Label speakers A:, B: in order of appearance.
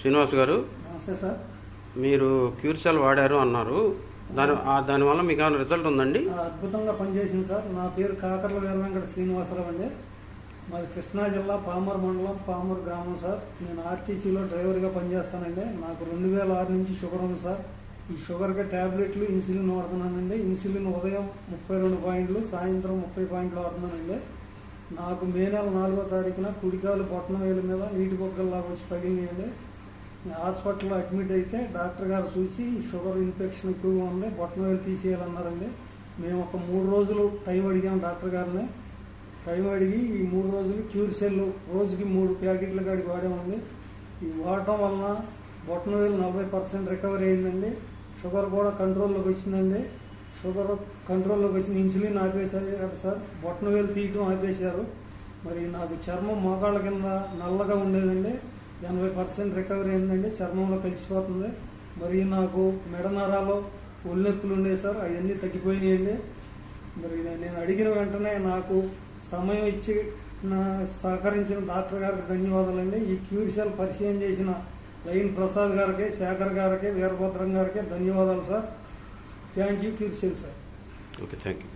A: శ్రీనివాస్ గారు,
B: నమస్తే సార్.
A: మీరు క్యూర్సెల్ వాడారు అన్నారు. దానివల్ల మీకు ఏమైనా రిజల్ట్ ఉందండి?
B: అద్భుతంగా పనిచేసింది సార్. నా పేరు కాకర్ల వీర వెంకట శ్రీనివాసరావు అండి. మాది కృష్ణా జిల్లా పామూరు మండలం, పామూరు గ్రామం సార్. నేను ఆర్టీసీలో డ్రైవర్గా పనిచేస్తానండి. నాకు 2006 నుంచి షుగర్ ఉంది సార్. ఈ షుగర్కి ట్యాబ్లెట్లు, ఇన్సులిన్ వాడుతున్నానండి. ఇన్సులిన్ ఉదయం 32 పాయింట్లు, సాయంత్రం 30 పాయింట్లు వాడుతున్నానండి. నాకు మే నెల 4వ తారీఖున కుడికాలు బొట్టన వేలు మీద నీటి బొగ్గల్లాగా వచ్చి పగిలినాయండి. హాస్పిటల్లో అడ్మిట్ అయితే డాక్టర్ గారు చూసి షుగర్ ఇన్ఫెక్షన్ ఎక్కువగా ఉంది, బొట్టన వేలు తీసేయాలన్నారండి. మేము ఒక 3 రోజులు టైం అడిగాం డాక్టర్ గారిని. టైం అడిగి ఈ 3 రోజులు క్యూర్సెల్ రోజుకి 3 ప్యాకెట్ల కాడికి వాడామండి. ఈ వాడటం వలన బొట్టన వేలు 40% రికవరీ అయిందండి. షుగర్ కూడా కంట్రోల్లోకి వచ్చిందండి. షుగర్ కంట్రోల్లోకి వచ్చిన ఇన్సులిన్ ఆపేసారు సార్. బొట్టన వేలు తీయటం ఆపేశారు. మరి నాకు చర్మం మోకాళ్ళ కింద నల్లగా ఉండేదండి, 80% రికవరీ అయిందండి. చర్మంలో కలిసిపోతుంది. మరి నాకు మెడ నరాలు ఒళ్ళెప్పులు ఉండేవి సార్, అవన్నీ తగ్గిపోయినాయండి. మరి నేను అడిగిన వెంటనే నాకు సమయం ఇచ్చి సహకరించిన డాక్టర్ గారికి ధన్యవాదాలండి. ఈ క్యూర్సెల్ పరిచయం చేసిన లైన్ ప్రసాద్ గారికి, శేఖర్ గారికి, వీరభద్రం గారికి ధన్యవాదాలు sir. Thank you క్యూర్సెల్ sir.
A: Okay, thank you.